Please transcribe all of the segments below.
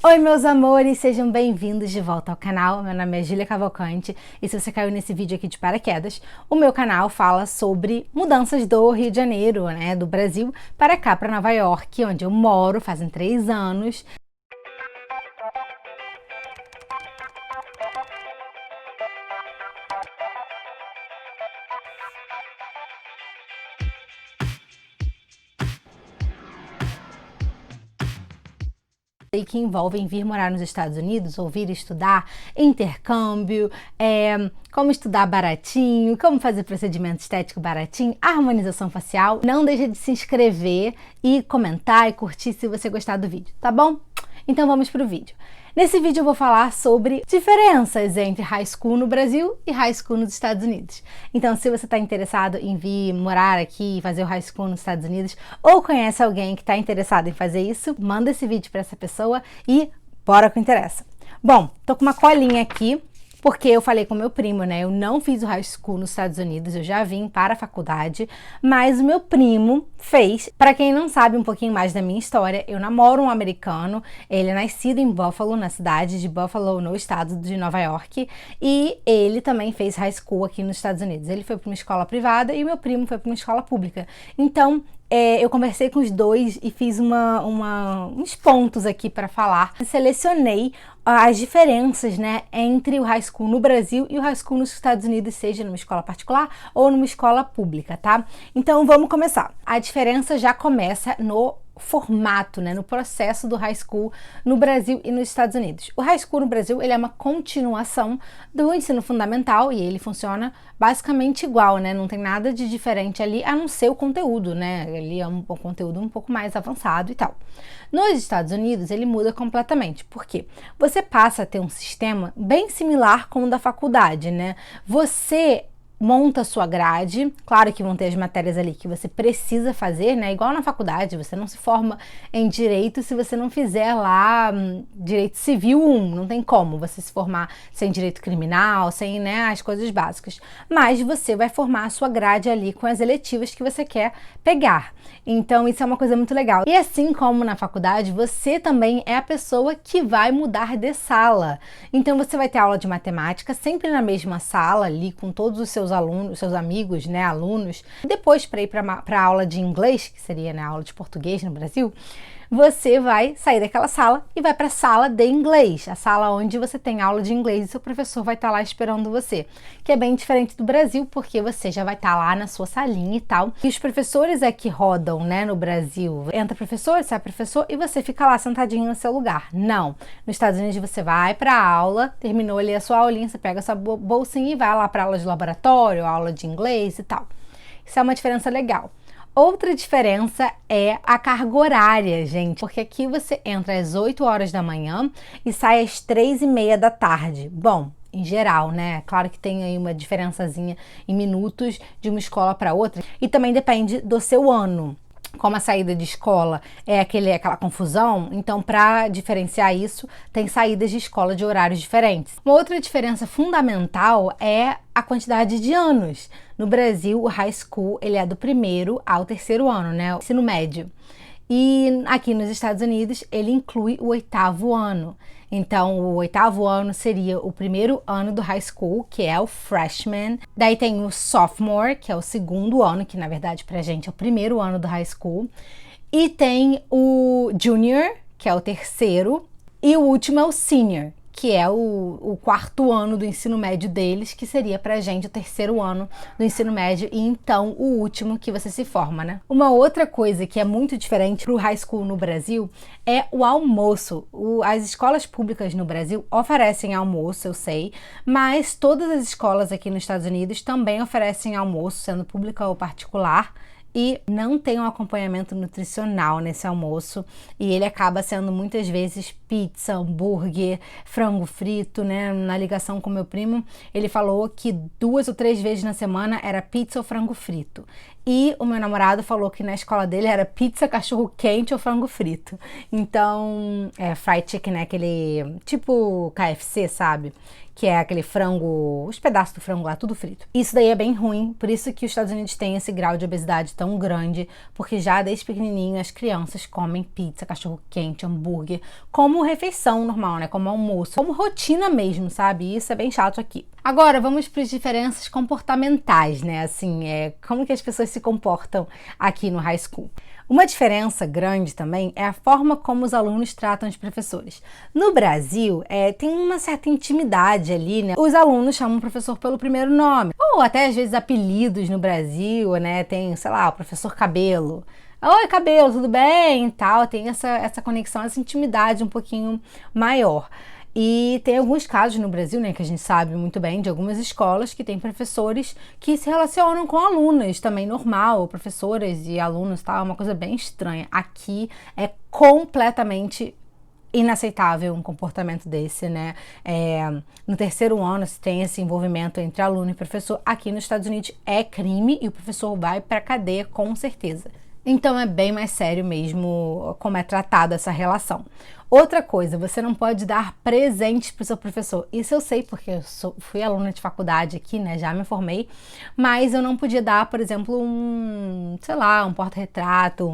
Oi meus amores, sejam bem-vindos de volta ao canal. Meu nome é Júlia Cavalcante e se você caiu nesse vídeo aqui de paraquedas, o meu canal fala sobre mudanças do Rio de Janeiro, né, do Brasil, para cá, para Nova York, onde eu moro fazem 3 anos. E que envolvem vir morar nos Estados Unidos, ou vir estudar, intercâmbio, como estudar baratinho, como fazer procedimento estético baratinho, harmonização facial. Não deixa de se inscrever e comentar e curtir se você gostar do vídeo, tá bom? Então vamos pro vídeo. Nesse vídeo eu vou falar sobre diferenças entre high school no Brasil e high school nos Estados Unidos. Então, se você está interessado em vir morar aqui e fazer o high school nos Estados Unidos, ou conhece alguém que está interessado em fazer isso, manda esse vídeo para essa pessoa e bora que interessa. Bom, tô com uma colinha aqui, porque eu falei com meu primo, né? Eu não fiz o high school nos Estados Unidos, eu já vim para a faculdade, mas o meu primo fez. Para quem não sabe um pouquinho mais da minha história, eu namoro um americano, ele é nascido em Buffalo, na cidade de Buffalo, no estado de Nova York, e ele também fez high school aqui nos Estados Unidos. Ele foi para uma escola privada e meu primo foi para uma escola pública. Então, eu conversei com os dois e fiz uns pontos aqui para falar. Selecionei as diferenças, né, entre o high school no Brasil e o high school nos Estados Unidos, seja numa escola particular ou numa escola pública, tá? Então vamos começar. A diferença já começa no formato, né, no processo do high school no Brasil e nos Estados Unidos. O high school no Brasil, ele é uma continuação do ensino fundamental e ele funciona basicamente igual, né, não tem nada de diferente ali, a não ser o conteúdo, né, ele é um conteúdo um pouco mais avançado e tal. Nos Estados Unidos, ele muda completamente, porque você passa a ter um sistema bem similar com o da faculdade, né, você monta a sua grade, claro que vão ter as matérias ali que você precisa fazer, né? Igual na faculdade, você não se forma em direito se você não fizer lá direito civil 1, não tem como você se formar sem direito criminal, sem, né, as coisas básicas. Mas você vai formar a sua grade ali com as eletivas que você quer pegar. Então isso é uma coisa muito legal. E assim como na faculdade, você também é a pessoa que vai mudar de sala. Então você vai ter aula de matemática sempre na mesma sala ali com todos os seus alunos, seus amigos, né, alunos. Depois, para ir para a aula de inglês, que seria, né, a aula de português no Brasil, você vai sair daquela sala e vai para a sala de inglês, a sala onde você tem aula de inglês e seu professor vai estar lá esperando você, que é bem diferente do Brasil, porque você já vai estar lá na sua salinha e tal. E os professores é que rodam, né, no Brasil. Entra professor, sai professor e você fica lá sentadinho no seu lugar. Não. Nos Estados Unidos você vai para a aula, terminou ali a sua aulinha, você pega a sua bolsinha e vai lá para aula de laboratório, aula de inglês e tal. Isso é uma diferença legal. Outra diferença é a carga horária, gente, porque aqui você entra às 8 horas da manhã e sai às 3:30 da tarde. Bom, em geral, né? Claro que tem aí uma diferençazinha em minutos de uma escola para outra e também depende do seu ano. Como a saída de escola é aquela confusão, então para diferenciar isso, tem saídas de escola de horários diferentes. Uma outra diferença fundamental é a quantidade de anos. No Brasil, o high school ele é do 1º ao 3º ano, né? O ensino médio. E aqui nos Estados Unidos, ele inclui o 8º ano. Então, o 8º ano seria o 1º ano do high school, que é o freshman. Daí tem o sophomore, que é o 2º ano, que na verdade pra gente é o 1º ano do high school. E tem o junior, que é o 3º. E o último é o senior, que é o 4º ano do ensino médio deles, que seria pra gente o 3º ano do ensino médio e então o último que você se forma, né? Uma outra coisa que é muito diferente pro high school no Brasil é o almoço. As escolas públicas no Brasil oferecem almoço, eu sei, mas todas as escolas aqui nos Estados Unidos também oferecem almoço, sendo pública ou particular. E não tem um acompanhamento nutricional nesse almoço e ele acaba sendo muitas vezes pizza, hambúrguer, frango frito, né? Na ligação com meu primo, ele falou que 2 ou 3 vezes na semana era pizza ou frango frito. E o meu namorado falou que na escola dele era pizza, cachorro quente ou frango frito. Então, fried chicken, né? Aquele tipo KFC, sabe? que é aquele frango, os pedaços do frango lá, tudo frito. Isso daí é bem ruim, por isso que os Estados Unidos têm esse grau de obesidade tão grande, porque já desde pequenininho as crianças comem pizza, cachorro-quente, hambúrguer, como refeição normal, né? Como almoço, como rotina mesmo, sabe? Isso é bem chato aqui. Agora, vamos para as diferenças comportamentais, né? Assim, como que as pessoas se comportam aqui no high school. Uma diferença grande também é a forma como os alunos tratam os professores. No Brasil, tem uma certa intimidade ali, né? Os alunos chamam o professor pelo primeiro nome, ou até às vezes apelidos no Brasil, né? Tem, sei lá, o professor Cabelo. Oi, Cabelo, tudo bem? E tal, tem essa conexão, essa intimidade um pouquinho maior. E tem alguns casos no Brasil, né, que a gente sabe muito bem, de algumas escolas que tem professores que se relacionam com alunas também, normal, professoras e alunos, tá? É uma coisa bem estranha. Aqui é completamente inaceitável um comportamento desse, né? No terceiro ano, se tem esse envolvimento entre aluno e professor, aqui nos Estados Unidos é crime e o professor vai para cadeia com certeza. Então é bem mais sério mesmo como é tratada essa relação. Outra coisa, você não pode dar presentes para o seu professor. Isso eu sei porque eu fui aluna de faculdade aqui, né? Já me formei, mas eu não podia dar, por exemplo, um porta-retrato,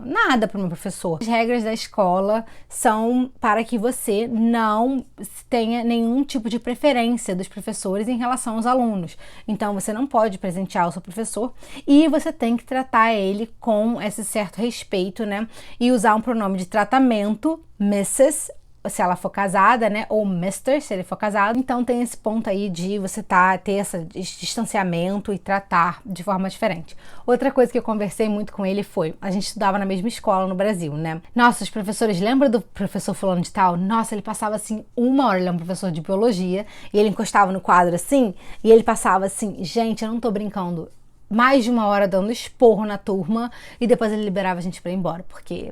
nada para o meu professor. As regras da escola são para que você não tenha nenhum tipo de preferência dos professores em relação aos alunos. Então você não pode presentear o seu professor e você tem que tratar ele com esse certo respeito, né? E usar um pronome de tratamento, Mrs., se ela for casada, né? Ou Mr., se ele for casado. Então tem esse ponto aí de você ter esse distanciamento e tratar de forma diferente. Outra coisa que eu conversei muito com ele foi, a gente estudava na mesma escola no Brasil, né? Nossa, os professores, lembra do professor fulano de tal? Nossa, ele passava assim 1 hora, ele é um professor de biologia, e ele encostava no quadro assim, e ele passava assim, gente, eu não tô brincando, mais de 1 hora dando esporro na turma, e depois ele liberava a gente pra ir embora, porque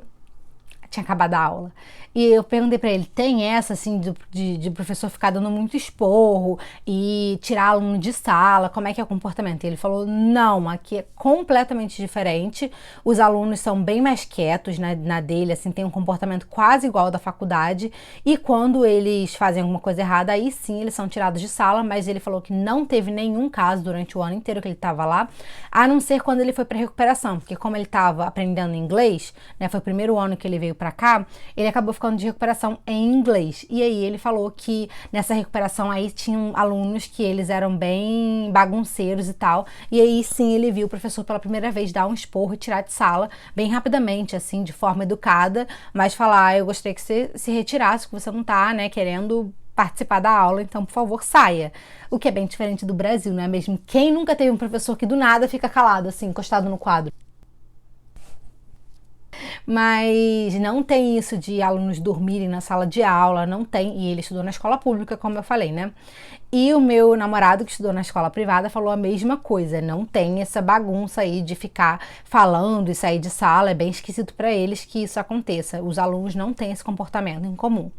tinha acabado a aula. E eu perguntei pra ele, tem essa assim de professor ficar dando muito esporro e tirar aluno de sala, como é que é o comportamento? E ele falou, não, aqui é completamente diferente, os alunos são bem mais quietos na dele, assim, tem um comportamento quase igual ao da faculdade, e quando eles fazem alguma coisa errada, aí sim eles são tirados de sala, mas ele falou que não teve nenhum caso durante o ano inteiro que ele estava lá, a não ser quando ele foi para recuperação, porque como ele estava aprendendo inglês, né, foi o primeiro ano que ele veio para cá, ele acabou ficando de recuperação em inglês. E aí ele falou que nessa recuperação aí tinham alunos que eles eram bem bagunceiros e tal. E aí sim ele viu o professor pela primeira vez dar um esporro e tirar de sala bem rapidamente, assim, de forma educada, mas falar, eu gostaria que você se retirasse, que você não tá, né, querendo participar da aula, então por favor saia. O que é bem diferente do Brasil, não é mesmo? Quem nunca teve um professor que do nada fica calado, assim, encostado no quadro? Mas não tem isso de alunos dormirem na sala de aula, não tem, e ele estudou na escola pública, como eu falei, né? E o meu namorado que estudou na escola privada falou a mesma coisa, não tem essa bagunça aí de ficar falando e sair de sala, é bem esquisito para eles que isso aconteça, os alunos não têm esse comportamento em comum.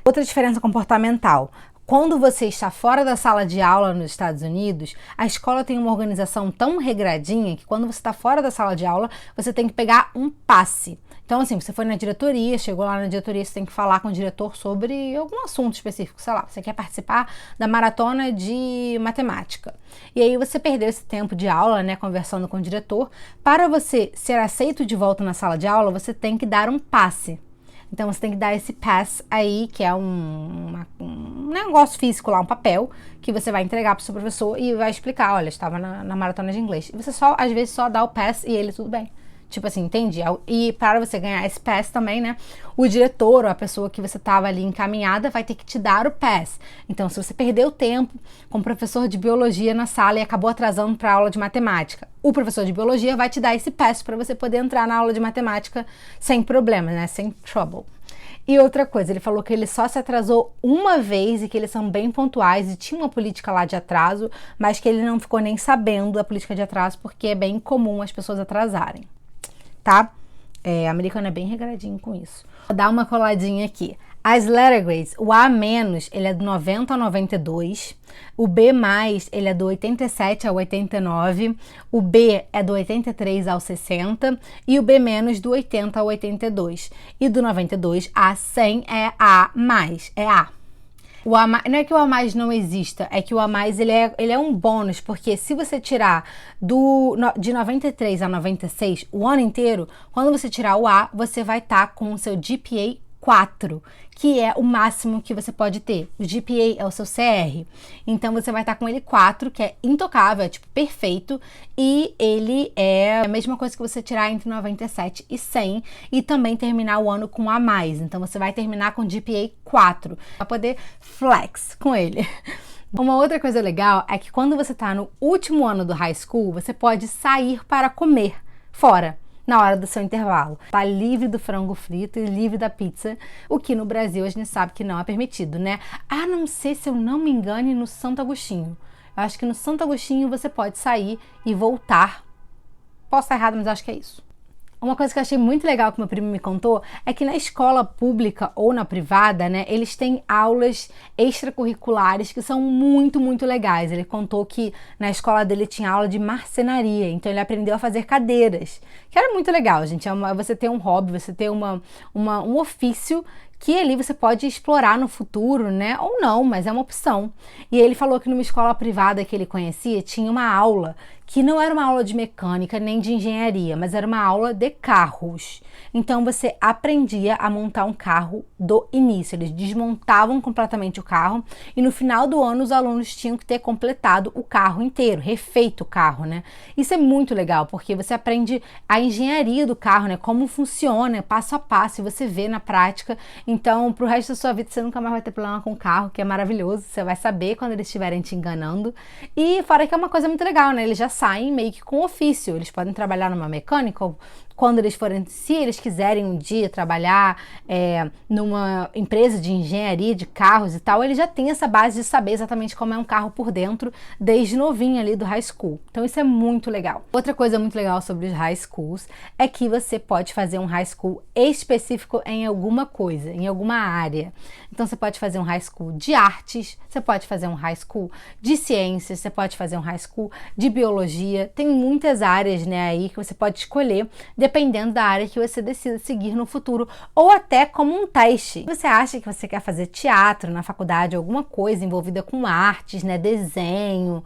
Outra diferença comportamental, quando você está fora da sala de aula nos Estados Unidos, a escola tem uma organização tão regradinha que quando você está fora da sala de aula, você tem que pegar um passe. Então, assim, você foi na diretoria, chegou lá na diretoria, você tem que falar com o diretor sobre algum assunto específico, sei lá, você quer participar da maratona de matemática. E aí você perdeu esse tempo de aula, né, conversando com o diretor. Para você ser aceito de volta na sala de aula, você tem que dar um passe. Então você tem que dar esse pass aí, que é um negócio físico lá, um papel, que você vai entregar para o seu professor e vai explicar, olha, estava na maratona de inglês. E você às vezes só dá o pass e ele tudo bem. Tipo assim, entende? E para você ganhar esse pass também, né, o diretor ou a pessoa que você estava ali encaminhada vai ter que te dar o pass. Então, se você perdeu tempo com o professor de biologia na sala e acabou atrasando para a aula de matemática, o professor de biologia vai te dar esse pass para você poder entrar na aula de matemática sem problema, né, sem trouble. E outra coisa, ele falou que ele só se atrasou uma vez e que eles são bem pontuais e tinha uma política lá de atraso, mas que ele não ficou nem sabendo da política de atraso porque é bem comum as pessoas atrasarem. Tá? Americano é bem regradinho com isso. Vou dar uma coladinha aqui. As letter grades, o A-, ele é do 90 ao 92, o B+, ele é do 87 ao 89, o B é do 83 ao 60 e o B- do 80 ao 82. E do 92 a 100 é A+, é A. O A+, não é que o A+ não exista, é que o A+, ele é um bônus, porque se você tirar de 93 a 96, o ano inteiro, quando você tirar o A, você vai estar com o seu GPA 4, que é o máximo que você pode ter. O GPA é o seu CR. Então, você vai estar com ele 4, que é intocável, é tipo perfeito, e ele é a mesma coisa que você tirar entre 97 e 100, e também terminar o ano com A+. Então, você vai terminar com GPA 4, para poder flex com ele. Uma outra coisa legal é que quando você está no último ano do high school, você pode sair para comer fora na hora do seu intervalo. Tá livre do frango frito e livre da pizza, o que no Brasil a gente sabe que não é permitido, né? A não ser, se eu não me engane, no Santo Agostinho. Eu acho que no Santo Agostinho você pode sair e voltar. Posso estar errado, mas acho que é isso. Uma coisa que eu achei muito legal que meu primo me contou é que na escola pública ou na privada, né, eles têm aulas extracurriculares que são muito, muito legais. Ele contou que na escola dele tinha aula de marcenaria, então ele aprendeu a fazer cadeiras, que era muito legal, gente. Você ter um hobby, você ter um ofício que ali você pode explorar no futuro, né? Ou não, mas é uma opção. E ele falou que numa escola privada que ele conhecia, tinha uma aula que não era uma aula de mecânica nem de engenharia, mas era uma aula de carros. Então você aprendia a montar um carro do início. Eles desmontavam completamente o carro e no final do ano os alunos tinham que ter completado o carro inteiro, refeito o carro, né? Isso é muito legal, porque você aprende a engenharia do carro, né? Como funciona, passo a passo, e você vê na prática. Então, pro resto da sua vida, você nunca mais vai ter problema com o carro, que é maravilhoso. Você vai saber quando eles estiverem te enganando. E fora que é uma coisa muito legal, né? Eles já saem meio que com ofício. Eles podem trabalhar numa mecânica, ou quando eles forem, se eles quiserem um dia trabalhar numa empresa de engenharia de carros e tal, eles já têm essa base de saber exatamente como é um carro por dentro, desde novinho ali do high school. Então isso é muito legal. Outra coisa muito legal sobre os high schools é que você pode fazer um high school específico em alguma coisa, em alguma área. Então você pode fazer um high school de artes, você pode fazer um high school de ciências, você pode fazer um high school de biologia. Tem muitas áreas, né, aí que você pode escolher, dependendo da área que você decida seguir no futuro, ou até como um teste. Se você acha que você quer fazer teatro na faculdade, alguma coisa envolvida com artes, né, desenho,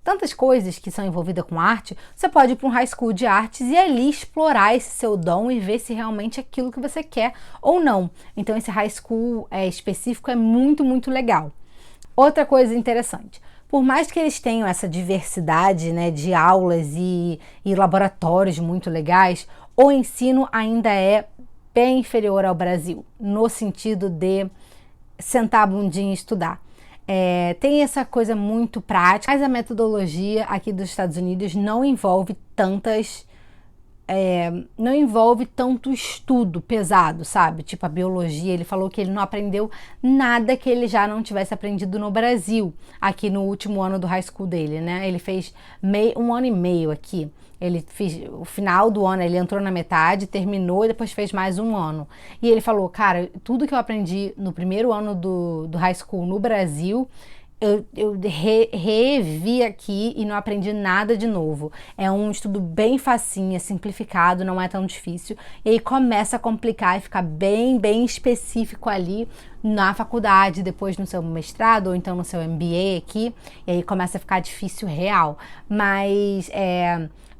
tantas coisas que são envolvidas com arte, você pode ir para um high school de artes e ali explorar esse seu dom e ver se realmente é aquilo que você quer ou não. Então esse high school específico é muito, muito legal. Outra coisa interessante, por mais que eles tenham essa diversidade, né, de aulas e laboratórios muito legais, o ensino ainda é bem inferior ao Brasil, no sentido de sentar a bundinha e estudar. Tem essa coisa muito prática, mas a metodologia aqui dos Estados Unidos não envolve não envolve tanto estudo pesado, sabe? Tipo a biologia, ele falou que ele não aprendeu nada que ele já não tivesse aprendido no Brasil, aqui no último ano do high school dele, né? Ele fez um ano e meio aqui. Ele fez o final do ano, ele entrou na metade, terminou e depois fez mais um ano. E ele falou, cara, tudo que eu aprendi no primeiro ano do high school no Brasil, eu revi aqui e não aprendi nada de novo. É um estudo bem facinho, é simplificado, não é tão difícil. E aí começa a complicar e ficar bem, bem específico ali na faculdade, depois no seu mestrado ou então no seu MBA aqui. E aí começa a ficar difícil real. Mas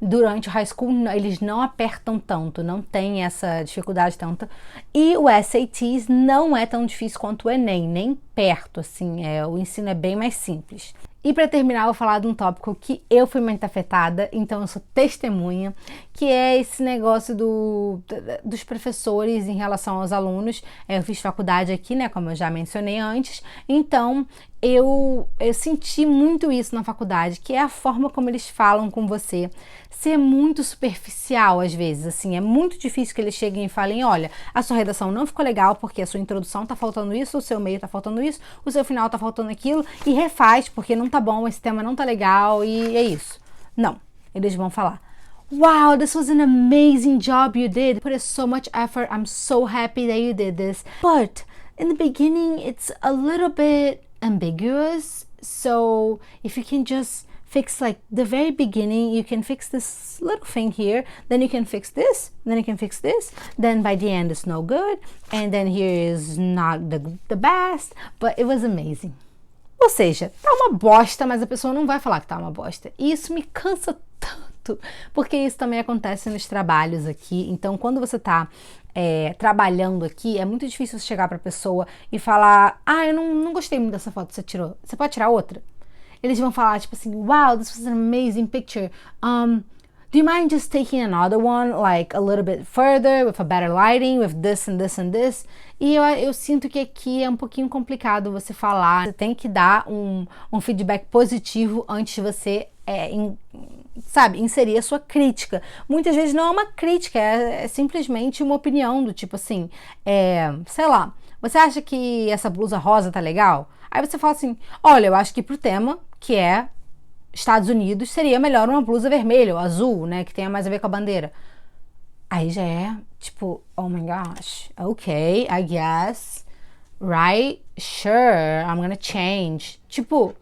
durante o high school eles não apertam tanto, não tem essa dificuldade tanto. E o SATs não é tão difícil quanto o Enem, nem perto, assim, o ensino é bem mais simples. E para terminar, eu vou falar de um tópico que eu fui muito afetada, então eu sou testemunha, que é esse negócio dos professores em relação aos alunos. Eu fiz faculdade aqui, né, como eu já mencionei antes, então eu senti muito isso na faculdade, que é a forma como eles falam com você, ser muito superficial às vezes, assim, é muito difícil que eles cheguem e falem, olha, a sua redação não ficou legal porque a sua introdução tá faltando isso, o seu meio tá faltando isso, o seu final tá faltando aquilo, e refaz porque não tá bom, esse tema não tá legal e é isso. Não, eles vão falar, wow, this was an amazing job you did, put so much effort, I'm so happy that you did this, but in the beginning it's a little bit ambiguous, so if you can just fix like the very beginning. You can fix this little thing here, then you can fix this, then you can fix this, then by the end it's no good, and then here is not the best, but it was amazing. Ou seja, tá uma bosta, mas a pessoa não vai falar que tá uma bosta. E isso me cansa tanto, porque isso também acontece nos trabalhos aqui. Então, quando você tá trabalhando aqui, é muito difícil você chegar pra pessoa e falar: ah, eu não gostei muito dessa foto que você tirou. Você pode tirar outra? Eles vão falar tipo assim: wow, this was an amazing picture. Do you mind just taking another one, like a little bit further, with a better lighting, with this and this and this? E eu sinto que aqui é um pouquinho complicado você falar. Você tem que dar um feedback positivo antes de você, inserir a sua crítica. Muitas vezes não é uma crítica, é simplesmente uma opinião do tipo assim, sei lá, você acha que essa blusa rosa tá legal? Aí você fala assim: olha, eu acho que pro tema, que é Estados Unidos, seria melhor uma blusa vermelha ou azul, né, que tenha mais a ver com a bandeira. Aí já é tipo, oh my gosh, okay, I guess, right, sure, I'm gonna change. Tipo,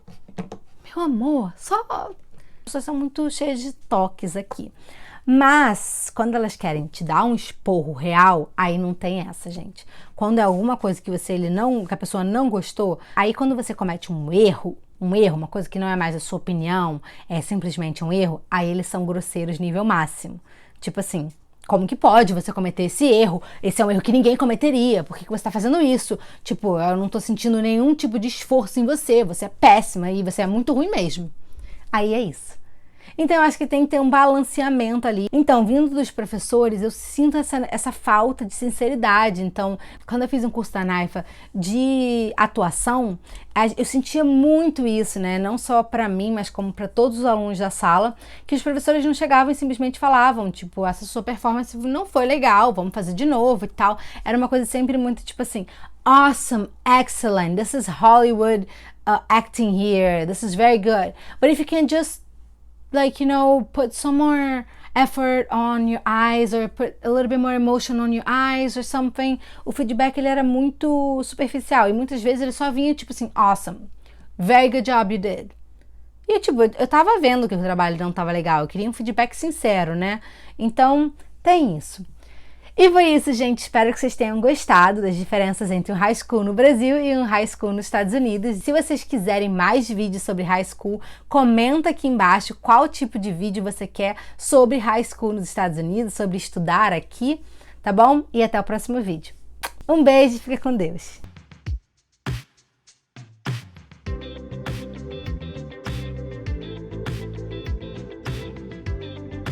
meu amor, só... As pessoas são muito cheias de toques aqui. Mas, quando elas querem te dar um esporro real, aí não tem essa, gente. Quando é alguma coisa que que a pessoa não gostou, aí quando você comete um erro, uma coisa que não é mais a sua opinião, é simplesmente um erro, aí eles são grosseiros nível máximo. Tipo assim, como que pode você cometer esse erro? Esse é um erro que ninguém cometeria. Por que você tá fazendo isso? Tipo, eu não tô sentindo nenhum tipo de esforço em você. Você é péssima e você é muito ruim mesmo. Aí é isso. Então, eu acho que tem que ter um balanceamento ali. Então, vindo dos professores, eu sinto essa falta de sinceridade. Então, quando eu fiz um curso da NAIFA de atuação, eu sentia muito isso, né? Não só para mim, mas como para todos os alunos da sala, que os professores não chegavam e simplesmente falavam, tipo, essa sua performance não foi legal, vamos fazer de novo e tal. Era uma coisa sempre muito, tipo assim, awesome, excellent, this is Hollywood acting here, this is very good. But if you can just put some more effort on your eyes or put a little bit more emotion on your eyes or something. O feedback, ele era muito superficial e muitas vezes ele só vinha tipo assim: awesome, very good job you did. E tipo, eu tava vendo que o trabalho não tava legal, eu queria um feedback sincero, né? Então, tem isso. E foi isso, gente. Espero que vocês tenham gostado das diferenças entre um high school no Brasil e um high school nos Estados Unidos. E se vocês quiserem mais vídeos sobre high school, comenta aqui embaixo qual tipo de vídeo você quer sobre high school nos Estados Unidos, sobre estudar aqui, tá bom? E até o próximo vídeo. Um beijo e fica com Deus!